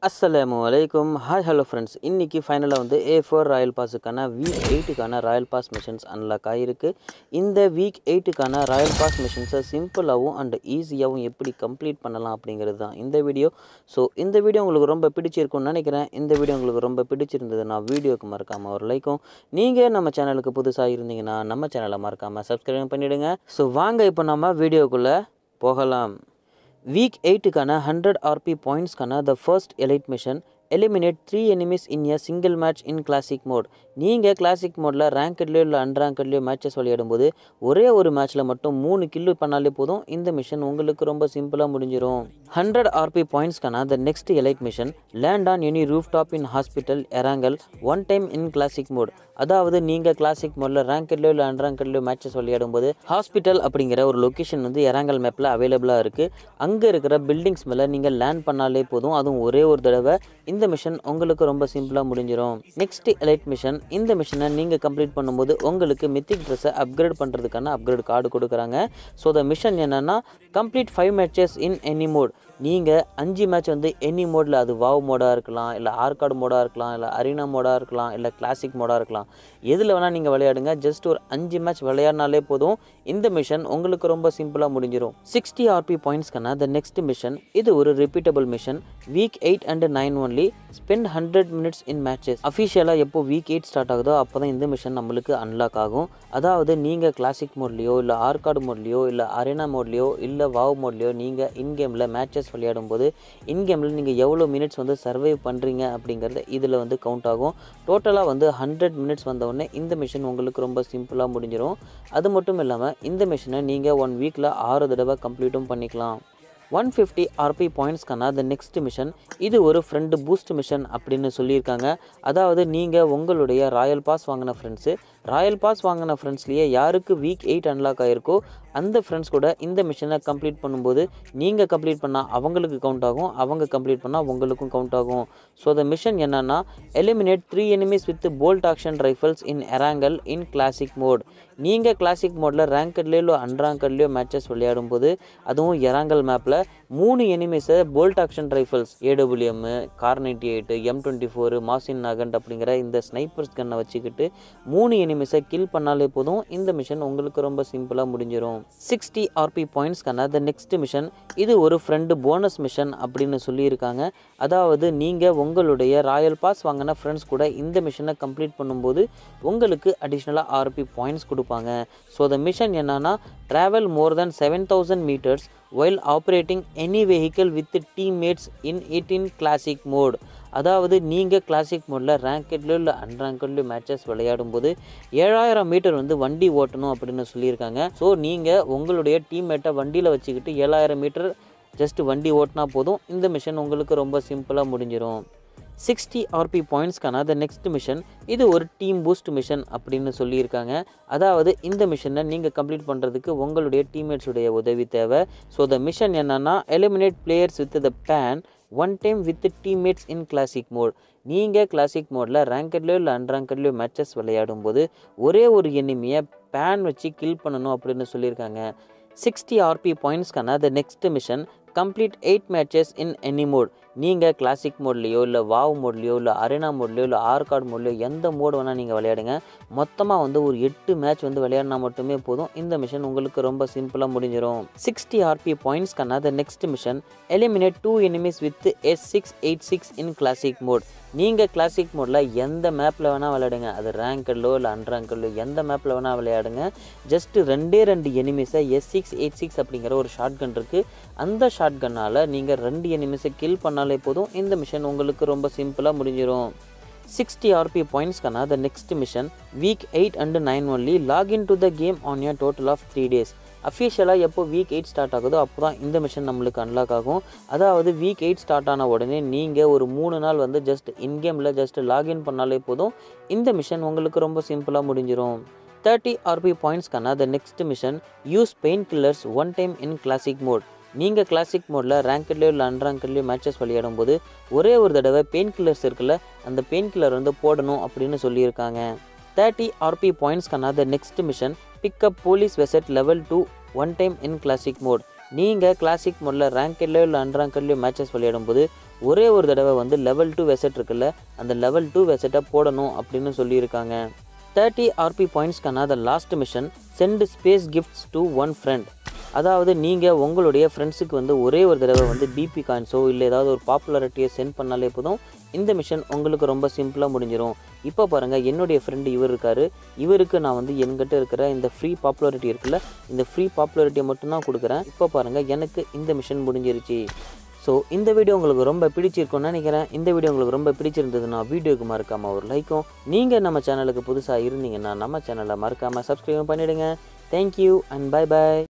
அஸ்ஸலாமு அலைக்கும். Hi hello friends, இன்றைக்கி ஃபைனலாக வந்து A4 ராயல் பாஸுக்கான வீக் 8க்கான ராயல் பாஸ் மிஷன்ஸ் அன்லாக் ஆகிருக்கு. இந்த வீக் 8க்கான ராயல் பாஸ் மிஷன்ஸை சிம்பிளாகவும் அண்ட் ஈஸியாகவும் எப்படி கம்ப்ளீட் பண்ணலாம் அப்படிங்கிறது தான் இந்த வீடியோ. ஸோ இந்த வீடியோ உங்களுக்கு ரொம்ப பிடிச்சிருக்கும்னு நினைக்கிறேன். இந்த வீடியோ உங்களுக்கு ரொம்ப பிடிச்சிருந்ததுன்னா வீடியோக்கு மறக்காமல் ஒரு லைக்கும், நீங்கள் நம்ம சேனலுக்கு புதுசாக இருந்தீங்கன்னா நம்ம சேனலை மறக்காமல் சப்ஸ்கிரைப் பண்ணிவிடுங்க. ஸோ வாங்க இப்போ நம்ம வீடியோக்குள்ளே போகலாம். வீக் 8க்கான 100 RP பாயிண்ட்ஸ்க்கான the first elite mission, eliminate 3 enemies in a single match in classic mode. நீங்கள் கிளாசிக் மோடில் ரேங்க்ட்லேயோ இல்லை அன்ரேங்க்ட்லேயோ மேட்சஸ் விளையாடும்போது ஒரே ஒரு மேட்ச்சில் மட்டும் 3 கில்லு பண்ணாலே போதும். இந்த மிஷன் உங்களுக்கு ரொம்ப சிம்பிளாக முடிஞ்சிடும். 100 RP பாயிண்ட்ஸ்க்கான the next elite mission, land on any rooftop in hospital Erangel one time in classic mode. அதாவது நீங்கள் கிளாசிக் மோடில் ரேங்க்ட்லேயோ இல்லை அன்ரேங்க்ட்லேயோ மேட்சஸ் விளையாடும்போது ஹாஸ்பிட்டல் அப்படிங்கிற ஒரு லொக்கேஷன் வந்து எராங்கல் மேப்பில் அவைலபிளாக இருக்குது. அங்கே இருக்கிற பில்டிங்ஸ் மேலே நீங்கள் லேண்ட் பண்ணாலே போதும். அதுவும் ஒரே ஒரு தடவை. இந்த மிஷன் உங்களுக்கு ரொம்ப சிம்பிளாக முடிஞ்சிடும். நெக்ஸ்ட் எலைட் மிஷன், இந்த மிஷனை நீங்கள் கம்ப்ளீட் பண்ணும்போது உங்களுக்கு மித்திக் ட்ரெஸ்ஸை அப்கிரேட் பண்ணுறதுக்கான அப்கிரேட் கார்டு கொடுக்குறாங்க. ஸோ த மிஷன் என்னென்னா, complete 5 matches in any mode. நீங்கள் 5 மேட்ச் வந்து எனி மோடில், அது வாவ் மோடாக இருக்கலாம், இல்லை ஆர்கார்டு மோடாக இருக்கலாம், இல்லை அரீனா மோடாக இருக்கலாம், இல்லை கிளாசிக் மோடாக இருக்கலாம். எதில் வேணால் நீங்கள் விளையாடுங்க. ஜஸ்ட் ஒரு 5 மேட்ச் விளையாடினாலே போதும். இந்த மிஷன் உங்களுக்கு ரொம்ப சிம்பிளாக முடிஞ்சிடும். 60 RP பாயிண்ட்ஸ்க்கான த நெக்ஸ்ட் மிஷன், இது ஒரு repeatable mission. Week 8 and 9 only, spend 100 minutes in matches. அஃபிஷியலாக எப்போ வீக் 8 ஸ்டார்ட் ஆகுதோ அப்போ தான் இந்த மிஷன் நம்மளுக்கு அன்லாக் ஆகும். அதாவது நீங்கள் கிளாசிக் மோட்லேயோ இல்லை ஆர்கார்டு மோட்லேயோ இல்லை அரேனா மோட்லேயோ இல்லை வாவ் மோட்லேயோ நீங்கள் இன்கேமில் மேட்சஸ் விளையாடும்போது இன்கேமில் நீங்கள் எவ்வளோ மினிட்ஸ் வந்து சர்வைவ் பண்ணுறீங்க அப்படிங்கிறது இதில் வந்து கவுண்ட் ஆகும். டோட்டலாக வந்து 100 மினிட்ஸ் வந்தவுடனே இந்த மிஷன் உங்களுக்கு ரொம்ப சிம்பிளாக முடிஞ்சிடும். அது மட்டும் இல்லாமல் இந்த மிஷனை நீங்கள் 1 வீக்கில் 6 தடவை கம்ப்ளீட்டும் பண்ணிக்கலாம். 150 RP பாயிண்ட்ஸ்க்கான த நெக்ஸ்ட் மிஷன், இது ஒரு ஃப்ரெண்டு பூஸ்ட் மிஷன் அப்படின்னு சொல்லியிருக்காங்க. அதாவது நீங்கள் உங்களுடைய ராயல் பாஸ் வாங்கின ஃப்ரெண்ட்ஸ்லேயே யாருக்கு வீக் 8 அன்லாக் ஆகிருக்கோ அந்த ஃப்ரெண்ட்ஸ் கூட இந்த மிஷனை கம்ப்ளீட் பண்ணும்போது நீங்கள் கம்ப்ளீட் பண்ணால் அவங்களுக்கு கவுண்ட் ஆகும், அவங்க கம்ப்ளீட் பண்ணால் உங்களுக்கும் கவுண்ட் ஆகும். ஸோ த மிஷன் என்னன்னா, eliminate 3 enemies with bolt action rifles in Erangel in classic mode. நீங்கள் கிளாசிக் மோடில் ரேங்க்ட்லேயோ அன்ரேங்க்ட்லேயோ மேட்சஸ் விளையாடும்போது, அதுவும் எராங்கல் மேப்பில் 3 எனிமீஸை போல்ட் ஆக்ஷன் ரைஃபிள்ஸ் AWM, கார்98, M24, மாசின் நகண்ட் அப்படிங்கிற இந்த ஸ்னைப்பர்ஸ் கன்னை வச்சுக்கிட்டு 3 எனிமீஸை கில் பண்ணாலே போதும். இந்த மிஷன் உங்களுக்கு ரொம்ப சிம்பிளாக முடிஞ்சிடும். 60 RP பாயிண்ட்ஸ்க்கான த நெக்ஸ்ட் மிஷன், இது ஒரு ஃப்ரெண்டு போனஸ் மிஷன் அப்படின்னு சொல்லியிருக்காங்க. அதாவது நீங்கள் உங்களுடைய ராயல் பாஸ் வாங்கின ஃப்ரெண்ட்ஸ் கூட இந்த மிஷனை கம்ப்ளீட் பண்ணும்போது உங்களுக்கு அடிஷ்னலாக RP பாயிண்ட்ஸ் கொடுப்பாங்க. ஸோ த மிஷன் என்னன்னா, travel more then 7000 metres while operating any vehicle with teammates in it in classic mode. அதாவது நீங்கள் கிளாசிக் மோடில் ரேங்க்ட்லேயோ இல்லை அன்ரேங்க்ட்லேயோ மேட்சஸ் விளையாடும்போது 7000 மீட்டர் வந்து வண்டி ஓட்டணும் அப்படின்னு சொல்லியிருக்காங்க. ஸோ நீங்கள் உங்களுடைய டீம்மேட்டை வண்டியில் வச்சுக்கிட்டு 7000 மீட்டர் ஜஸ்ட் வண்டி ஓட்டினா போதும். இந்த மிஷன் உங்களுக்கு ரொம்ப சிம்பிளாக முடிஞ்சிடும். 60 RP பாயிண்ட்ஸ்க்கான த நெக்ஸ்ட் மிஷன், இது ஒரு டீம் பூஸ்ட் மிஷன் அப்படின்னு சொல்லியிருக்காங்க. அதாவது இந்த மிஷனை நீங்கள் கம்ப்ளீட் பண்ணுறதுக்கு உங்களுடைய டீம்மேட்ஸுடைய உதவி தேவை. ஸோ த மிஷன் என்னன்னா, eliminate players with the pan one time with teammates in classic mode. நீங்கள் கிளாசிக் மோடில் ரேங்க்ட்லேயோ இல்லை அன்ரேங்க்ட்லேயோ மேட்சஸ் விளையாடும்போது ஒரே ஒரு எனிமியை பேன் வச்சு கில் பண்ணணும் அப்படின்னு சொல்லியிருக்காங்க. 60 RP பாயிண்ட்ஸ்க்கான the next mission, complete 8 matches in any mode. நீங்கள் கிளாசிக் மோட்லேயோ இல்லை வாவ் மோட்லேயோ இல்லை அரேனா மோட்லேயோ இல்லை ஆர்கார்டு மோட்லேயோ எந்த மோடு வேணால் நீங்கள் விளையாடுங்க. மொத்தமாக வந்து ஒரு 8 மேட்ச் வந்து விளையாடினா மட்டுமே போதும். இந்த மிஷன் உங்களுக்கு ரொம்ப சிம்பிளாக முடிஞ்சிடும். 60 RP பாயிண்ட்ஸ்க்கான the next mission, eliminate 2 enemies with S686 in classic mode. நீங்கள் கிளாசிக் மோடில் எந்த மேப்பில் வேணால் விளையாடுங்க. அது ரேங்க்ட்லோ இல்லை அன்ரேங்க்லோ எந்த மேப்பில் வேணால் விளையாடுங்க. ஜஸ்ட்டு 2 எனிமீஸை S686 அப்படிங்கிற ஒரு ஷார்ட் கன் இருக்குது. அந்த ஷார்ட் கன்னால் நீங்கள் 2 எனிமீஸை கில் பண்ணாலே போதும். இந்த மிஷன் உங்களுக்கு ரொம்ப சிம்பிளாக முடிஞ்சிடும். 60 RP பாயிண்ட்ஸ்க்கான the next mission, week 8 and 9 only, login to the game on a total of 3 days. அஃபிஷியலாக எப்போ வீக் 8 ஸ்டார்ட் ஆகுதோ அப்போ தான் இந்த மிஷன் நம்மளுக்கு அன்லாக் ஆகும். அதாவது வீக் 8 ஸ்டார்ட் ஆன உடனே நீங்கள் ஒரு 3 நாள் வந்து ஜஸ்ட் இன்கேமில் ஜஸ்ட் லாகின் பண்ணாலே போதும். இந்த மிஷன் உங்களுக்கு ரொம்ப சிம்பிளாக முடிஞ்சிடும். 30 RP பாயிண்ட்ஸ்க்கான the next mission, use painkillers one time in classic mode. நீங்கள் கிளாசிக் மோடில் ரேங்க்ட்லேயோ இல்லை அன்ரேங்க்ட்லேயோ மேட்சஸ் விளையாடும்போது ஒரே ஒரு தடவை பெயின் கில்லர்ஸ் இருக்குல்ல, அந்த பெயின் கில்லர் வந்து போடணும் அப்படின்னு சொல்லியிருக்காங்க. 30 RP பாயிண்ட்ஸ்க்கான the next mission, pick up police vest level 2 one time in classic mode. நீங்கள் கிளாசிக் மோடில் ரேங்க்ட்லேயோ இல்லை அன்ரேங்க்ட்லேயோ மேட்சஸ் விளையாடும்போது ஒரே ஒரு தடவை வந்து லெவல் 2 வெசட் இருக்குல்ல, அந்த லெவல் 2 வெசட்டை போடணும் அப்படின்னு சொல்லியிருக்காங்க. 30 RP பாயிண்ட்ஸ்க்கான the last mission send space gifts to one friend. அதாவது நீங்கள் உங்களுடைய ஃப்ரெண்ட்ஸுக்கு வந்து ஒரே ஒரு தடவை வந்து பிபி காயின்ஸோ இல்லை ஏதாவது ஒரு பாப்புலாரிட்டியை சென்ட் பண்ணாலே போதும், இந்த மிஷன் உங்களுக்கு ரொம்ப சிம்பிளாக முடிஞ்சிடும். இப்போ பாருங்கள், என்னுடைய ஃப்ரெண்டு இவர் இருக்கார். இவருக்கு நான் வந்து என்கிட்ட இருக்கிற இந்த ஃப்ரீ பாப்புலாரிட்டி இருக்குல்ல, இந்த ஃப்ரீ பாப்புலாரிட்டியை மட்டும்தான் கொடுக்குறேன். இப்போ பாருங்கள், எனக்கு இந்த மிஷன் முடிஞ்சிருச்சு. ஸோ இந்த வீடியோ உங்களுக்கு ரொம்ப பிடிச்சிருக்கும்னு நினைக்கிறேன். இந்த வீடியோ உங்களுக்கு ரொம்ப பிடிச்சிருந்ததுன்னா வீடியோக்கு மறக்காமல் ஒரு லைக்கும், நீங்கள் நம்ம சேனலுக்கு புதுசாக இருந்தீங்கன்னா நம்ம சேனலை மறக்காமல் சப்ஸ்கிரைப் பண்ணிவிடுங்க. Thank you and bye bye.